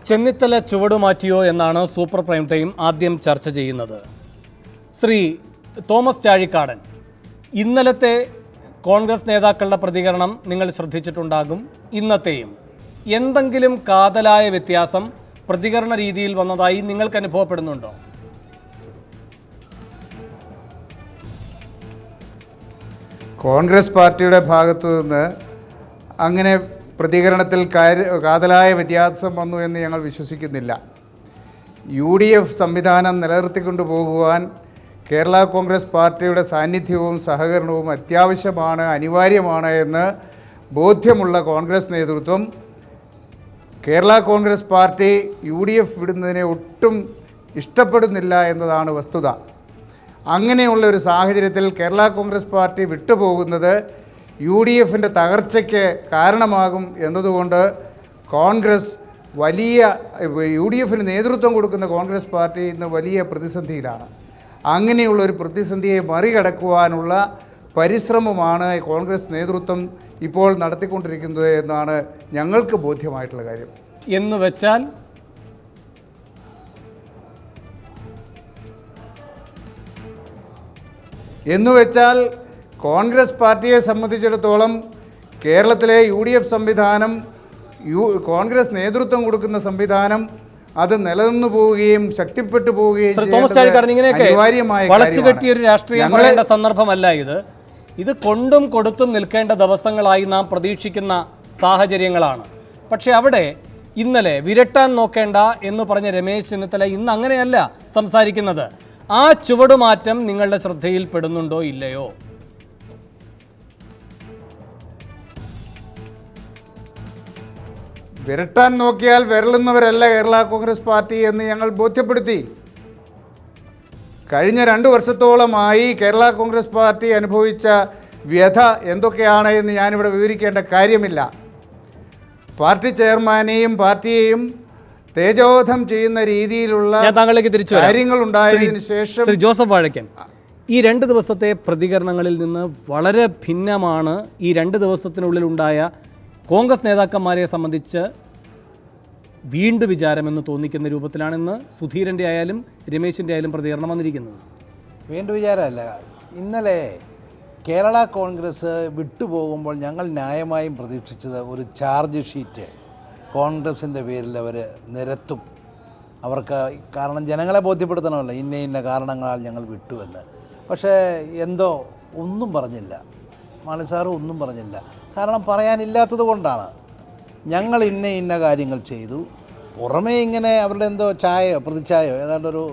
ചെന്നിത്തല ചുവടുമാറ്റിയോ എന്നാണ് super prime time ആദ്യം ചർച്ച ചെയ്യുന്നത്. ശ്രീ തോമസ് ചാഴിക്കാടൻ, ഇന്നലത്തെ കോൺഗ്രസ് നേതാക്കളുടെ പ്രതികരണം നിങ്ങൾ ശ്രദ്ധിച്ചിട്ടുണ്ടാകും. ഇന്നത്തെയും എന്തെങ്കിലും കാതലായ വ്യത്യാസം പ്രതികരണ രീതിയിൽ വന്നതായി നിങ്ങൾക്ക് അനുഭവപ്പെടുന്നുണ്ടോ? കോൺഗ്രസ് പാർട്ടിയുടെ ഭാഗത്തു നിന്ന് അങ്ങനെ പ്രതികരണത്തിൽ കാതലായ വ്യത്യാസം വന്നു എന്ന് ഞങ്ങൾ വിശ്വസിക്കുന്നില്ല. UDF സംവിധാനം നിലനിർത്തിക്കൊണ്ടു പോകുവാൻ കേരള കോൺഗ്രസ് പാർട്ടിയുടെ സാന്നിധ്യവും സഹകരണവും അത്യാവശ്യമാണ്, അനിവാര്യമാണ് എന്ന് ബോധ്യമുള്ള കോൺഗ്രസ് നേതൃത്വം കേരള കോൺഗ്രസ് പാർട്ടി UDF വിടുന്നതിനെ ഒട്ടും ഇഷ്ടപ്പെടുന്നില്ല എന്നതാണ് വസ്തുത. അങ്ങനെയുള്ള ഒരു സാഹചര്യത്തിൽ കേരള കോൺഗ്രസ് പാർട്ടി വിട്ടുപോകുന്നത് UDFൻ്റെ തകർച്ചയ്ക്ക് കാരണമാകും എന്നതുകൊണ്ട് കോൺഗ്രസ് UDFന് നേതൃത്വം കൊടുക്കുന്ന കോൺഗ്രസ് പാർട്ടി ഇന്ന് വലിയ പ്രതിസന്ധിയിലാണ്. അങ്ങനെയുള്ളൊരു പ്രതിസന്ധിയെ മറികടക്കുവാനുള്ള പരിശ്രമമാണ് കോൺഗ്രസ് നേതൃത്വം ഇപ്പോൾ നടത്തിക്കൊണ്ടിരിക്കുന്നത് എന്നാണ് ഞങ്ങൾക്ക് ബോധ്യമായിട്ടുള്ള കാര്യം. എന്നുവെച്ചാൽ കോൺഗ്രസ് പാർട്ടിയെ സംബന്ധിച്ചിടത്തോളം കേരളത്തിലെ UDF സംവിധാനം, കോൺഗ്രസ് നേതൃത്വം കൊടുക്കുന്ന സംവിധാനം അത് നിലനിന്നു പോവുകയും ശക്തിപ്പെട്ടു പോവുകയും വളച്ചുകെട്ടിയൊരു രാഷ്ട്രീയം പറയേണ്ട സന്ദർഭമല്ല ഇത് കൊണ്ടും കൊടുത്തും നിൽക്കേണ്ട ദിവസങ്ങളായി നാം പ്രതീക്ഷിക്കുന്ന സാഹചര്യങ്ങളാണ്. പക്ഷെ അവിടെ ഇന്നലെ വിരട്ടാൻ നോക്കേണ്ട എന്ന് പറഞ്ഞ രമേശ് ചെന്നിത്തല ഇന്ന് അങ്ങനെയല്ല സംസാരിക്കുന്നത്. ആ ചുവടുമാറ്റം നിങ്ങളുടെ ശ്രദ്ധയിൽപ്പെടുന്നുണ്ടോ ഇല്ലയോ? വിരട്ടാൻ നോക്കിയാൽ വിരളുന്നവരല്ല കേരള കോൺഗ്രസ് പാർട്ടി എന്ന് ഞങ്ങൾ ബോധ്യപ്പെടുത്തി. കഴിഞ്ഞ 2 വർഷത്തോളമായി കേരള കോൺഗ്രസ് പാർട്ടി അനുഭവിച്ച വ്യഥ എന്തൊക്കെയാണ് എന്ന് ഞാനിവിടെ വിവരിക്കേണ്ട കാര്യമില്ല. പാർട്ടി ചെയർമാനെയും പാർട്ടിയെയും തേജോധം ചെയ്യുന്ന രീതിയിലുള്ള കാര്യങ്ങൾ ഉണ്ടായതിനു ശേഷം ജോസഫ് വാഴക്കൻ, ഈ 2 ദിവസത്തെ പ്രതികരണങ്ങളിൽ നിന്ന് വളരെ ഭിന്നമാണ് ഈ 2 ദിവസത്തിനുള്ളിൽ ഉണ്ടായ കോൺഗ്രസ് നേതാക്കന്മാരെ സംബന്ധിച്ച് വീണ്ടും വിചാരമെന്ന് തോന്നിക്കുന്ന രൂപത്തിലാണെന്ന് സുധീരൻ്റെ ആയാലും രമേശിൻ്റെ ആയാലും പ്രതികരണം വന്നിരിക്കുന്നത്. വീണ്ടും വിചാരമല്ല. ഇന്നലെ കേരള കോൺഗ്രസ് വിട്ടുപോകുമ്പോൾ ഞങ്ങൾ ന്യായമായും പ്രതീക്ഷിച്ചത് ഒരു ചാർജ് ഷീറ്റ് കോൺഗ്രസിൻ്റെ പേരിൽ അവർ നിരത്തും. അവർക്ക് കാരണം ജനങ്ങളെ ബോധ്യപ്പെടുത്തണമല്ലോ, ഇന്ന കാരണങ്ങളാൽ ഞങ്ങൾ വിട്ടുവെന്ന്. പക്ഷേ എന്തോ ഒന്നും പറഞ്ഞില്ല, മാണി സാറ് ഒന്നും പറഞ്ഞില്ല. കാരണം പറയാനില്ലാത്തത് കൊണ്ടാണ്. ഞങ്ങൾ ഇന്ന കാര്യങ്ങൾ ചെയ്തു. പുറമേ ഇങ്ങനെ അവരുടെ എന്തോ പ്രതിച്ഛായോ ഏതാണ്ടൊരു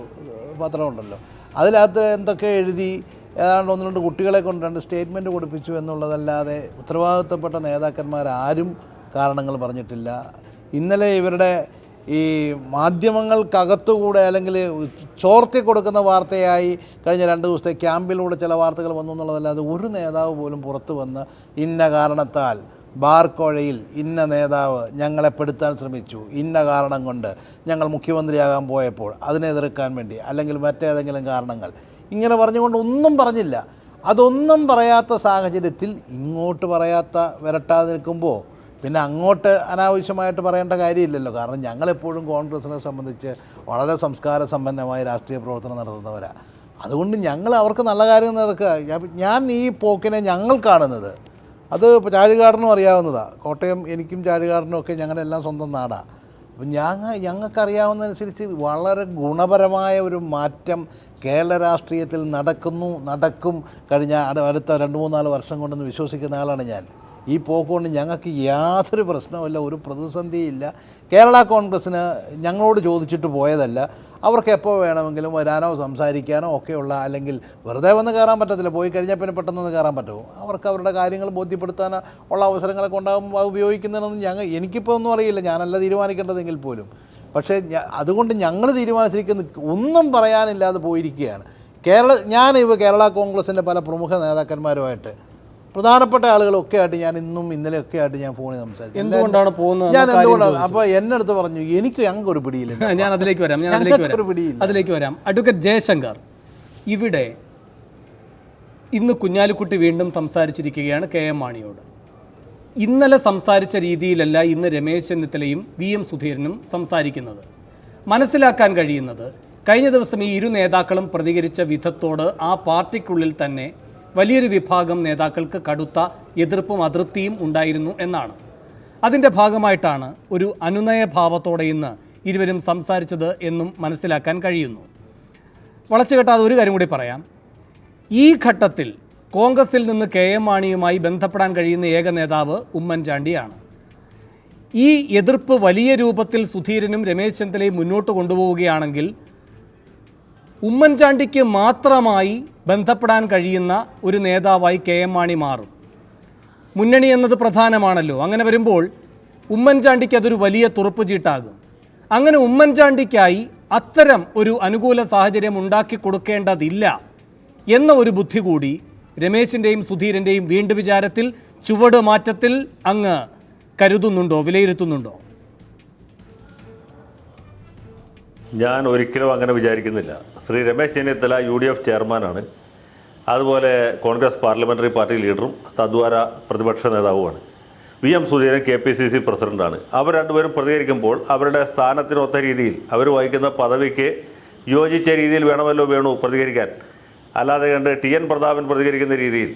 പത്രമുണ്ടല്ലോ, അതിനകത്ത് എന്തൊക്കെ എഴുതി ഏതാണ്ട് 1-2 കുട്ടികളെ കൊണ്ട് 2 സ്റ്റേറ്റ്മെൻറ്റ് കൊടുപ്പിച്ചു എന്നുള്ളതല്ലാതെ ഉത്തരവാദിത്തപ്പെട്ട നേതാക്കന്മാരാരും കാരണങ്ങൾ പറഞ്ഞിട്ടില്ല. ഇന്നലെ ഇവരുടെ ഈ മാധ്യമങ്ങൾക്കകത്തുകൂടെ അല്ലെങ്കിൽ ചോർത്തി കൊടുക്കുന്ന വാർത്തയായി കഴിഞ്ഞ 2 ദിവസത്തെ ക്യാമ്പിലൂടെ ചില വാർത്തകൾ വന്നു എന്നുള്ളതല്ലാതെ ഒരു നേതാവ് പോലും പുറത്തു വന്ന് ഇന്ന കാരണത്താൽ ബാർക്കോഴയിൽ ഇന്ന നേതാവ് ഞങ്ങളെ പെടുത്താൻ ശ്രമിച്ചു, ഇന്ന കാരണം കൊണ്ട് ഞങ്ങൾ മുഖ്യമന്ത്രിയാകാൻ പോയപ്പോൾ അതിനെ എതിർക്കാൻ വേണ്ടി അല്ലെങ്കിൽ മറ്റേതെങ്കിലും കാരണങ്ങൾ ഇങ്ങനെ പറഞ്ഞുകൊണ്ട് ഒന്നും പറഞ്ഞില്ല. അതൊന്നും പറയാത്ത സാഹചര്യത്തിൽ ഇങ്ങോട്ട് വിരട്ടാതെ നിൽക്കുമ്പോൾ പിന്നെ അങ്ങോട്ട് അനാവശ്യമായിട്ട് പറയേണ്ട കാര്യമില്ലല്ലോ. കാരണം ഞങ്ങളെപ്പോഴും കോൺഗ്രസിനെ സംബന്ധിച്ച് വളരെ സംസ്കാര സമ്പന്നമായ രാഷ്ട്രീയ പ്രവർത്തനം നടത്തുന്നവരാണ്. അതുകൊണ്ട് ഞങ്ങൾ അവർക്ക് നല്ല കാര്യം നടക്കുക. ഞാൻ ഈ പോക്കിനെ ഞങ്ങൾ കാണുന്നത്, അത് ചാഴികാടനും അറിയാവുന്നതാണ്. കോട്ടയം എനിക്കും ചാഴികാടനും ഒക്കെ ഞങ്ങളെല്ലാം സ്വന്തം നാടാണ്. അപ്പം ഞങ്ങൾക്കറിയാവുന്നതനുസരിച്ച് വളരെ ഗുണപരമായ ഒരു മാറ്റം കേരള രാഷ്ട്രീയത്തിൽ നടക്കും കഴിഞ്ഞ അടുത്ത 2-3-4 വർഷം കൊണ്ടെന്ന് വിശ്വസിക്കുന്ന ആളാണ് ഞാൻ. ഈ പോക്കുകൊണ്ട് ഞങ്ങൾക്ക് യാതൊരു പ്രശ്നവുമില്ല, ഒരു പ്രതിസന്ധിയില്ല. കേരള കോൺഗ്രസ്സിന് ഞങ്ങളോട് ചോദിച്ചിട്ട് പോയതല്ല. അവർക്ക് എപ്പോൾ വേണമെങ്കിലും വരാനോ സംസാരിക്കാനോ ഒക്കെയുള്ള, അല്ലെങ്കിൽ വെറുതെ വന്ന് കയറാൻ പറ്റത്തില്ല, പോയി കഴിഞ്ഞാൽ പിന്നെ പെട്ടെന്ന് കയറാൻ പറ്റുമോ? അവർക്ക് അവരുടെ കാര്യങ്ങൾ ബോധ്യപ്പെടുത്താൻ ഉള്ള അവസരങ്ങളൊക്കെ ഉണ്ടാകുമ്പോൾ ഉപയോഗിക്കുന്നതെന്നൊന്നും എനിക്കിപ്പോൾ ഒന്നും അറിയില്ല, ഞാനല്ല തീരുമാനിക്കേണ്ടതെങ്കിൽ പോലും. പക്ഷേ അതുകൊണ്ട് ഞങ്ങൾ തീരുമാനിച്ചിരിക്കുന്ന ഒന്നും പറയാനില്ലാതെ പോയിരിക്കുകയാണ്. കേരള കോൺഗ്രസിൻ്റെ പല പ്രമുഖ നേതാക്കന്മാരുമായിട്ട് പ്രധാനപ്പെട്ട ആളുകളൊക്കെ ആയിട്ട് ഞാൻ ഇന്നും ഇന്നലെയൊക്കെ ആയിട്ട് ഞാൻ ഫോണിൽ സംസാരിച്ചു. എന്തുകൊണ്ടാണ് പോകുന്നത്? ഞാൻ എന്തുകൊണ്ടാണ് അപ്പോൾ എന്നെ അടുത്ത് പറഞ്ഞു ഞങ്ങൾക്കൊരു പിടിയില്ല. ഞാൻ അതിലേക്ക് വരാം. അഡ്വക്കേറ്റ് ജയശങ്കർ, ഇവിടെ ഇന്ന് കുഞ്ഞാലിക്കുട്ടി വീണ്ടും സംസാരിച്ചിരിക്കുകയാണ് KM മാണിയോട്. ഇന്നലെ സംസാരിച്ച രീതിയിലല്ല ഇന്ന് രമേശ് ചെന്നിത്തലയും VM സുധീരനും സംസാരിക്കുന്നത്. മനസ്സിലാക്കാൻ കഴിയുന്നത് കഴിഞ്ഞ ദിവസം ഈ ഇരു നേതാക്കളും പ്രതികരിച്ച വിധത്തോട് ആ പാർട്ടിക്കുള്ളിൽ തന്നെ വലിയൊരു വിഭാഗം നേതാക്കൾക്ക് കടുത്ത എതിർപ്പും അതൃപ്തിയും ഉണ്ടായിരുന്നു എന്നാണ്. അതിൻ്റെ ഭാഗമായിട്ടാണ് ഒരു അനുനയഭാവത്തോടെ ഇന്ന് ഇരുവരും സംസാരിച്ചത് എന്നും മനസ്സിലാക്കാൻ കഴിയുന്നു. വളച്ചുകെട്ടാതെ ഒരു കാര്യം കൂടി പറയാം. ഈ ഘട്ടത്തിൽ കോൺഗ്രസിൽ നിന്ന് KM മാണിയുമായി ബന്ധപ്പെടാൻ കഴിയുന്ന ഏക നേതാവ് ഉമ്മൻചാണ്ടിയാണ്. ഈ എതിർപ്പ് വലിയ രൂപത്തിൽ സുധീരനും രമേശ് ചെന്നിത്തലയും മുന്നോട്ട് കൊണ്ടുപോവുകയാണെങ്കിൽ ഉമ്മൻചാണ്ടിക്ക് മാത്രമായി ബന്ധപ്പെടാൻ കഴിയുന്ന ഒരു നേതാവായി KM മാണി മാറും. മുന്നണി എന്നത് പ്രധാനമാണല്ലോ. അങ്ങനെ വരുമ്പോൾ ഉമ്മൻചാണ്ടിക്ക് അതൊരു വലിയ തുറപ്പ് ചീട്ടാകും. അങ്ങനെ ഉമ്മൻചാണ്ടിക്കായി അത്തരം ഒരു അനുകൂല സാഹചര്യം ഉണ്ടാക്കി കൊടുക്കേണ്ടതില്ല എന്ന ഒരു ബുദ്ധി കൂടി രമേശിൻ്റെയും സുധീരൻ്റെയും വീണ്ടും വിചാരത്തിൽ ചുവട് മാറ്റത്തിൽ അങ്ങ് കരുതുന്നുണ്ടോ, വിലയിരുത്തുന്നുണ്ടോ? ഞാൻ ഒരിക്കലും അങ്ങനെ വിചാരിക്കുന്നില്ല. ശ്രീ രമേശ് ചെന്നിത്തല UDF ചെയർമാനാണ്. അതുപോലെ കോൺഗ്രസ് പാർലമെൻ്ററി പാർട്ടി ലീഡറും തദ്വാര പ്രതിപക്ഷ നേതാവുമാണ്. VM Sudheeran KPCC പ്രസിഡൻ്റാണ്. അവർ രണ്ടുപേരും പ്രതികരിക്കുമ്പോൾ അവരുടെ സ്ഥാനത്തിനൊത്ത രീതിയിൽ അവർ വഹിക്കുന്ന പദവിക്ക് യോജിച്ച രീതിയിൽ വേണമല്ലോ പ്രതികരിക്കാൻ. അല്ലാതെ കണ്ട് TN പ്രതാപൻ പ്രതികരിക്കുന്ന രീതിയിൽ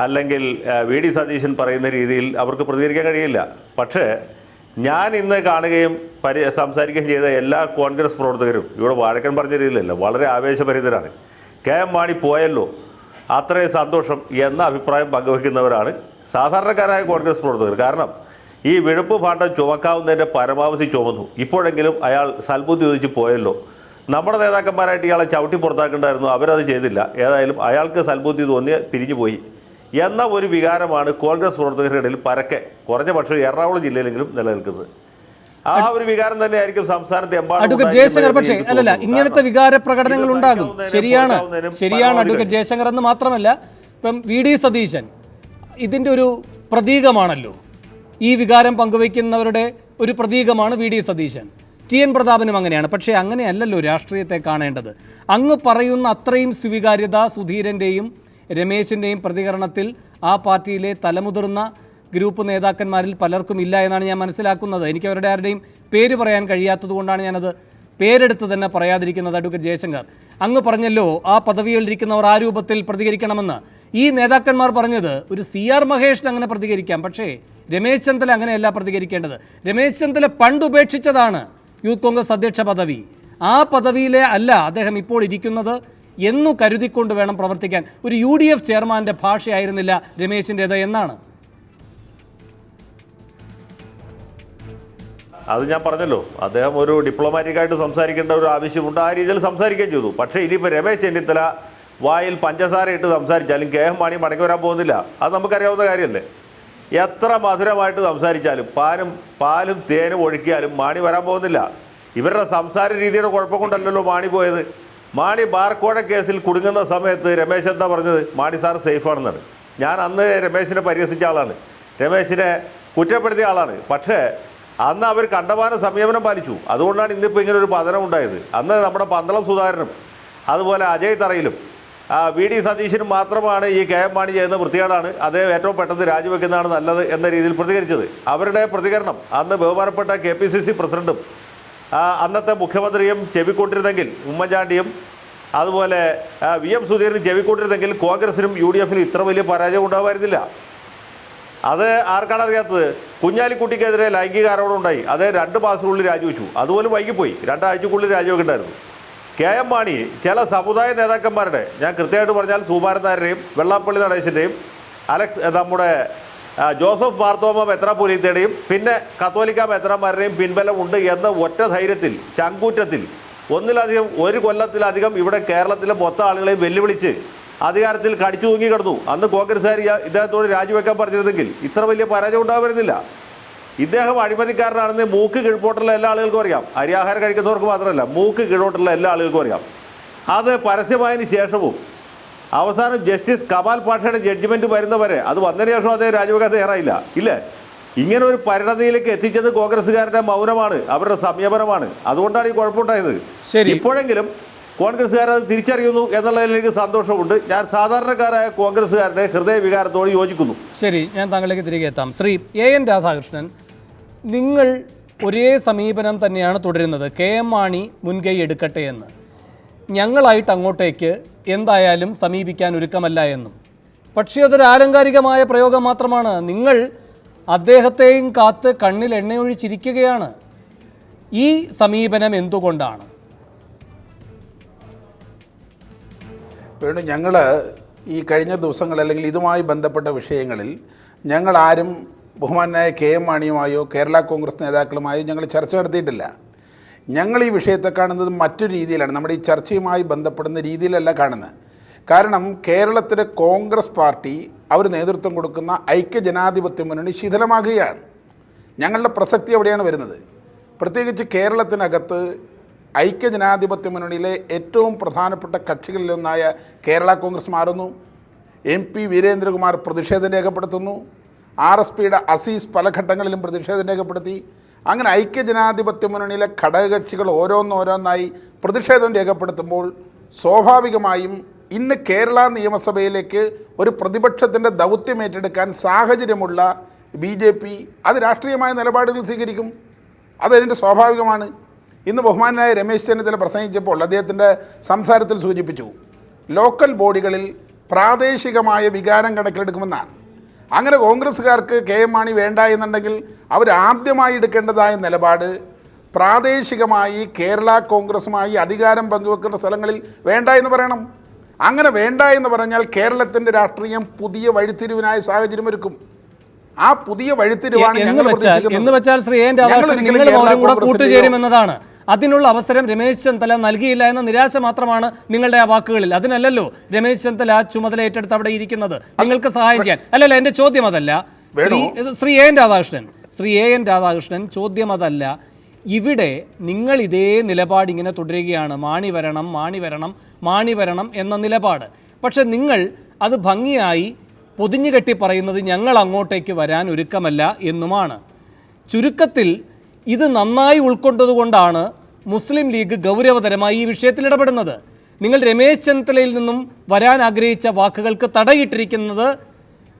അല്ലെങ്കിൽ VD സതീശൻ പറയുന്ന രീതിയിൽ അവർക്ക് പ്രതികരിക്കാൻ കഴിയില്ല. പക്ഷേ ഞാൻ ഇന്ന് കാണുകയും സംസാരിക്കുകയും ചെയ്ത എല്ലാ കോൺഗ്രസ് പ്രവർത്തകരും ഇവിടെ വാഴക്കൻ പറഞ്ഞ രീതിയിലല്ല, വളരെ ആവേശഭരിതരാണ്. KM മാണി പോയല്ലോ, അത്രയും സന്തോഷം എന്ന അഭിപ്രായം പങ്കുവയ്ക്കുന്നവരാണ് സാധാരണക്കാരായ കോൺഗ്രസ് പ്രവർത്തകർ. കാരണം ഈ വിഴുപ്പ് ഭാണ്ഡം ചുമക്കാവുന്നതിൻ്റെ പരമാവധി ചുമന്നു. ഇപ്പോഴെങ്കിലും അയാൾ സൽബുദ്ധി ഉദിച്ച് പോയല്ലോ, നമ്മുടെ നേതാക്കന്മാരായിട്ട് ഇയാളെ ചവിട്ടി പുറത്താക്കേണ്ടായിരുന്നു, അവരത് ചെയ്തില്ല, ഏതായാലും അയാൾക്ക് സൽബുദ്ധി തോന്നി പിരിഞ്ഞു പോയി എന്ന ഒരു വികാരമാണ് കോൺഗ്രസ് പ്രവർത്തകരുടെ ഇടയിൽ പരക്കെ, കുറഞ്ഞ പക്ഷേ എറണാകുളം ജില്ലയിലെങ്കിലും നിലനിൽക്കുന്നത്. ആ ഒരു വികാരം തന്നെ ആയിരിക്കും സംസ്ഥാനത്തെ പക്ഷേ അല്ലല്ല, ഇങ്ങനത്തെ വികാര പ്രകടനങ്ങൾ ഉണ്ടാകും. ശരിയാണ് അഡ്വക്കേറ്റ് ജയശങ്കർ എന്ന് മാത്രമല്ല, ഇപ്പം VD സതീശൻ ഇതിൻ്റെ ഒരു പ്രതീകമാണല്ലോ. ഈ വികാരം പങ്കുവയ്ക്കുന്നവരുടെ ഒരു പ്രതീകമാണ് VD സതീശൻ. TN പ്രതാപനും അങ്ങനെയാണ്. പക്ഷേ അങ്ങനെയല്ലല്ലോ രാഷ്ട്രീയത്തെ കാണേണ്ടത്. അങ്ങ് പറയുന്ന അത്രയും സ്വീകാര്യത സുധീരൻ്റെയും രമേശിൻ്റെയും പ്രതികരണത്തിൽ ആ പാർട്ടിയിലെ തലമുതിർന്ന ഗ്രൂപ്പ് നേതാക്കന്മാരിൽ പലർക്കും ഇല്ല എന്നാണ് ഞാൻ മനസ്സിലാക്കുന്നത്. എനിക്ക് അവരുടെ ആരുടെയും പേര് പറയാൻ കഴിയാത്തത് കൊണ്ടാണ് ഞാനത് പേരെടുത്ത് തന്നെ പറയാതിരിക്കുന്നത്. അഡ്വക്കേറ്റ് ജയശങ്കർ, അങ്ങ് പറഞ്ഞല്ലോ ആ പദവിയിലിരിക്കുന്നവർ ആ രൂപത്തിൽ പ്രതികരിക്കണമെന്ന്. ഈ നേതാക്കന്മാർ പറഞ്ഞത് ഒരു CR മഹേഷിന് അങ്ങനെ പ്രതികരിക്കാം, പക്ഷേ രമേശ് ചെന്നിത്തല അങ്ങനെയല്ല പ്രതികരിക്കേണ്ടത്. രമേശ് ചെന്നിത്തല പണ്ടുപേക്ഷിച്ചതാണ് യൂത്ത് കോൺഗ്രസ് അധ്യക്ഷ പദവി. ആ പദവിയിലെ അല്ല അദ്ദേഹം ഇപ്പോൾ ഇരിക്കുന്നത് എന്നു കരുതിക്കൊണ്ട് വേണം പ്രവർത്തിക്കാൻ. ഒരു UDF ചെയർമാൻ്റെ ഭാഷയായിരുന്നില്ല രമേശിൻ്റേത് എന്നാണ്. അത് ഞാൻ പറഞ്ഞല്ലോ, അദ്ദേഹം ഒരു ഡിപ്ലോമാറ്റിക്കായിട്ട് സംസാരിക്കേണ്ട ഒരു ആവശ്യമുണ്ട്, ആ രീതിയിൽ സംസാരിക്കുകയും ചെയ്തു. പക്ഷേ ഇനിയിപ്പോൾ രമേശ് ചെന്നിത്തല വായിൽ പഞ്ചസാര ഇട്ട് സംസാരിച്ചാലും KM മാണി മടങ്ങി വരാൻ പോകുന്നില്ല. അത് നമുക്കറിയാവുന്ന കാര്യമല്ലേ. എത്ര മധുരമായിട്ട് സംസാരിച്ചാലും പാലും തേനും ഒഴുക്കിയാലും മാണി വരാൻ പോകുന്നില്ല. ഇവരുടെ സംസാര രീതിയുടെ കുഴപ്പം കൊണ്ടല്ലല്ലോ മാണി പോയത്. മാണി ബാർക്കോഴ കേസിൽ കുടുങ്ങുന്ന സമയത്ത് രമേശ് എന്താ പറഞ്ഞത്? മാണി സാർ സേഫാണെന്നാണ്. ഞാൻ അന്ന് രമേശിനെ പരിഹസിച്ച ആളാണ്, രമേശിനെ കുറ്റപ്പെടുത്തിയ ആളാണ്. പക്ഷേ അന്ന് അവർ കണ്ടമാന സംയമനം പാലിച്ചു. അതുകൊണ്ടാണ് ഇന്നിപ്പോൾ ഇങ്ങനെ ഒരു പതനം ഉണ്ടായത്. അന്ന് നമ്മുടെ പന്തളം സുധാകരനും അതുപോലെ അജയ് തറയിലും VD സതീശനും മാത്രമാണ് ഈ KM മാണി ചെയ്യുന്ന വൃത്തികേടാണ്, അദ്ദേഹം ഏറ്റവും പെട്ടെന്ന് രാജിവെക്കുന്നതാണ് നല്ലത് എന്ന രീതിയിൽ പ്രതികരിച്ചത്. അവരുടെ പ്രതികരണം അന്ന് ബഹുമാനപ്പെട്ട KPCC പ്രസിഡന്റും അന്നത്തെ മുഖ്യമന്ത്രിയും ചെവിക്കൊണ്ടിരുന്നെങ്കിൽ, ഉമ്മൻചാണ്ടിയും അതുപോലെ VM സുധീരനും ചെവിക്കൊണ്ടിരുന്നെങ്കിൽ കോൺഗ്രസിനും UDFിനും ഇത്ര വലിയ പരാജയം ഉണ്ടാകുമായിരുന്നില്ല. അത് ആർക്കാണ് അറിയാത്തത്? കുഞ്ഞാലിക്കുട്ടിക്കെതിരെ ലൈംഗിക ആരോപണം ഉണ്ടായി, അത് 2 മാസത്തിനുള്ളിൽ രാജിവെച്ചു. അതുപോലും വൈകിപ്പോയി, 2 ആഴ്ചക്കുള്ളിൽ രാജിവെക്കേണ്ടായിരുന്നു. KM മാണി ചില സമുദായ നേതാക്കന്മാരുടെ, ഞാൻ കൃത്യമായിട്ട് പറഞ്ഞാൽ സുകുമാരൻ നായരുടെയും വെള്ളാപ്പള്ളി നടേശൻ്റെയും നമ്മുടെ ജോസഫ് മാർത്തോമ മെത്രാപ്പൊലീത്തയുടെയും പിന്നെ കത്തോലിക്ക മെത്രാന്മാരുടെയും പിൻബലമുണ്ട് എന്ന ഒറ്റ ധൈര്യത്തിൽ, ചങ്കൂറ്റത്തിൽ ഒരു കൊല്ലത്തിലധികം ഇവിടെ കേരളത്തിലെ മൊത്തം ആളുകളെയും വെല്ലുവിളിച്ച് അധികാരത്തിൽ കടിച്ചു തൂങ്ങി കിടന്നു. അന്ന് കോൺഗ്രസ്സുകാർ ഇദ്ദേഹത്തോട് രാജിവെക്കാൻ പറഞ്ഞിരുന്നെങ്കിൽ ഇത്ര വലിയ പരാജയം ഉണ്ടാവുന്നില്ല. ഇദ്ദേഹം അഴിമതിക്കാരനാണെന്ന് മൂക്ക് കീഴ്പോട്ടുള്ള എല്ലാ ആളുകൾക്കും അറിയാം. അരിയാഹാരം കഴിക്കുന്നവർക്ക് മാത്രമല്ല, മൂക്ക് കീഴോട്ടുള്ള എല്ലാ ആളുകൾക്കും അറിയാം. അത് പരസ്യമായതിനു ശേഷവും അവസാനം ജസ്റ്റിസ് കമാൽ പാഷയുടെ ജഡ്ജ്മെൻറ്റ് വരുന്നവരെ, അത് വന്നതിന് ശേഷം അദ്ദേഹം രാജിവെക്കാൻ തയ്യാറായില്ല. ഇല്ലേ? ഇങ്ങനെ ഒരു പരിണതിയിലേക്ക് എത്തിച്ചത് കോൺഗ്രസ്സുകാരുടെ മൗനമാണ്, അവരുടെ സംയമനമാണ്. അതുകൊണ്ടാണ് ഈ കുഴപ്പമുണ്ടായത്. ഇപ്പോഴെങ്കിലും കോൺഗ്രസ്സുകാർ അത് തിരിച്ചറിയുന്നു എന്നുള്ളതിൽ എനിക്ക് സന്തോഷമുണ്ട്. ഞാൻ സാധാരണക്കാരായ കോൺഗ്രസ്സുകാരുടെ ഹൃദയവികാരത്തോട് യോജിക്കുന്നു. ശരി, ഞാൻ താങ്കളിലേക്ക് തിരികെ എത്താം. ശ്രീ AN രാധാകൃഷ്ണൻ, നിങ്ങൾ ഒരേ സമീപനം തന്നെയാണ് തുടരുന്നത്, KM മാണി മുൻകൈ എടുക്കട്ടെ എന്ന്. ഞങ്ങളായിട്ട് അങ്ങോട്ടേക്ക് എന്തായാലും സമീപിക്കാൻ ഒരുക്കമല്ല എന്നും. പക്ഷേ അതൊരു ആലങ്കാരികമായ പ്രയോഗം മാത്രമാണ്. നിങ്ങൾ അദ്ദേഹത്തെയും കാത്ത് കണ്ണിൽ എണ്ണയൊഴിച്ചിരിക്കുകയാണ്. ഈ സമീപനം എന്തുകൊണ്ടാണ്? വേണു, ഞങ്ങൾ ഈ കഴിഞ്ഞ ദിവസങ്ങൾ അല്ലെങ്കിൽ ഇതുമായി ബന്ധപ്പെട്ട വിഷയങ്ങളിൽ ഞങ്ങൾ ആരും ബഹുമാനായ KM മാണിയുമായോ കേരള കോൺഗ്രസ് നേതാക്കളുമായോ ഞങ്ങൾ ചർച്ച നടത്തിയിട്ടില്ല. ഞങ്ങൾ ഈ വിഷയത്തെ കാണുന്നത് മറ്റൊരു രീതിയിലാണ്. നമ്മുടെ ഈ ചർച്ചയുമായി ബന്ധപ്പെടുന്ന രീതിയിലല്ല കാണുന്നത്. കാരണം കേരളത്തിലെ കോൺഗ്രസ് പാർട്ടി അവർ നേതൃത്വം കൊടുക്കുന്ന ഐക്യജനാധിപത്യ മുന്നണി ശിഥിലമാകുകയാണ്. ഞങ്ങളുടെ പ്രസക്തി എവിടെയാണ് വരുന്നത്? പ്രത്യേകിച്ച് കേരളത്തിനകത്ത് ഐക്യജനാധിപത്യ മുന്നണിയിലെ ഏറ്റവും പ്രധാനപ്പെട്ട കക്ഷികളിലൊന്നായ കേരള കോൺഗ്രസ് മാറുന്നു. MP വീരേന്ദ്രകുമാർ പ്രതിഷേധം രേഖപ്പെടുത്തുന്നു. RSPയുടെ അസീസ് പല ഘട്ടങ്ങളിലും പ്രതിഷേധം രേഖപ്പെടുത്തി. അങ്ങനെ ഐക്യജനാധിപത്യ മുന്നണിയിലെ ഘടകകക്ഷികൾ ഓരോന്നോരോന്നായി പ്രതിഷേധം രേഖപ്പെടുത്തുമ്പോൾ സ്വാഭാവികമായും ഇന്ന് കേരള നിയമസഭയിലേക്ക് ഒരു പ്രതിപക്ഷത്തിൻ്റെ ദൗത്യം ഏറ്റെടുക്കാൻ സാഹചര്യമുള്ള BJP അത് രാഷ്ട്രീയമായ നിലപാടുകൾ സ്വീകരിക്കും. അതതിൻ്റെ സ്വാഭാവികമാണ്. ഇന്ന് ബഹുമാനായ രമേശ് ചെന്നിത്തല പ്രസംഗിച്ചപ്പോൾ അദ്ദേഹത്തിൻ്റെ സംസാരത്തിൽ സൂചിപ്പിച്ചു, ലോക്കൽ ബോഡികളിൽ പ്രാദേശികമായ വികാരം കണക്കിലെടുക്കുമെന്നാണ്. അങ്ങനെ കോൺഗ്രസ്സുകാർക്ക് KM മാണി വേണ്ട എന്നുണ്ടെങ്കിൽ അവരാദ്യമായി എടുക്കേണ്ടതായ നിലപാട് പ്രാദേശികമായി കേരള കോൺഗ്രസുമായി അധികാരം പങ്കുവെക്കുന്ന സ്ഥലങ്ങളിൽ വേണ്ട എന്ന് പറയണം. അങ്ങനെ വേണ്ട എന്ന് പറഞ്ഞാൽ കേരളത്തിൻ്റെ രാഷ്ട്രീയം പുതിയ വഴിത്തിരിവിനായ സാഹചര്യം ഒരുക്കും. ആ പുതിയ വഴിത്തിരിവാണ് എന്ന് വെച്ചാൽ ശ്രീ AN രാധാകൃഷ്ണൻ, നിങ്ങൾ മൗനം കൂടെ കൂട്ടുചേരുമെന്നതാണ്. അതിനുള്ള അവസരം രമേശ് ചെന്നിത്തല നൽകിയില്ല എന്ന നിരാശ മാത്രമാണ് നിങ്ങളുടെ ആ വാക്കുകളിൽ. അതിനല്ലല്ലോ രമേശ് ചെന്നിത്തല ചുമതല ഏറ്റെടുത്ത് അവിടെ ഇരിക്കുന്നത്, നിങ്ങൾക്ക് സഹായം ചെയ്യാൻ. അല്ലല്ല, എൻ്റെ ചോദ്യം അതല്ല. ശ്രീ AN രാധാകൃഷ്ണൻ, ചോദ്യം അതല്ല. ഇവിടെ നിങ്ങൾ ഇതേ നിലപാട് ഇങ്ങനെ തുടരുകയാണ്. മാണി വരണം എന്ന നിലപാട്. പക്ഷെ നിങ്ങൾ അത് ഭംഗിയായി പൊതിഞ്ഞുകെട്ടി പറയുന്നത് ഞങ്ങൾ അങ്ങോട്ടേക്ക് വരാൻ ഒരുക്കമല്ല എന്നുമാണ്. ചുരുക്കത്തിൽ ഇത് നന്നായി ഉൾക്കൊണ്ടതുകൊണ്ടാണ് മുസ്ലിം ലീഗ് ഗൗരവതരമായി ഈ വിഷയത്തിൽ ഇടപെടുന്നത്. നിങ്ങൾ രമേശ് ചെന്നിത്തലയിൽ നിന്നും വരാൻ ആഗ്രഹിച്ച വാക്കുകൾക്ക് തടയിട്ടിരിക്കുന്നത്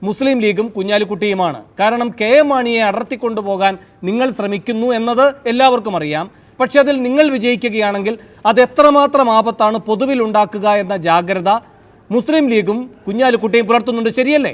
മുസ്ലിം ലീഗും കുഞ്ഞാലിക്കുട്ടിയുമാണ്. കാരണം KM മാണിയെ അടർത്തിക്കൊണ്ടുപോകാൻ നിങ്ങൾ ശ്രമിക്കുന്നു എന്നത് എല്ലാവർക്കും അറിയാം. പക്ഷെ അതിൽ നിങ്ങൾ വിജയിക്കുകയാണെങ്കിൽ അത് എത്രമാത്രം ആപത്താണ് പൊതുവിൽ ഉണ്ടാക്കുക എന്ന ജാഗ്രത മുസ്ലിം ലീഗും കുഞ്ഞാലിക്കുട്ടിയും പുലർത്തുന്നുണ്ട്. ശരിയല്ലേ?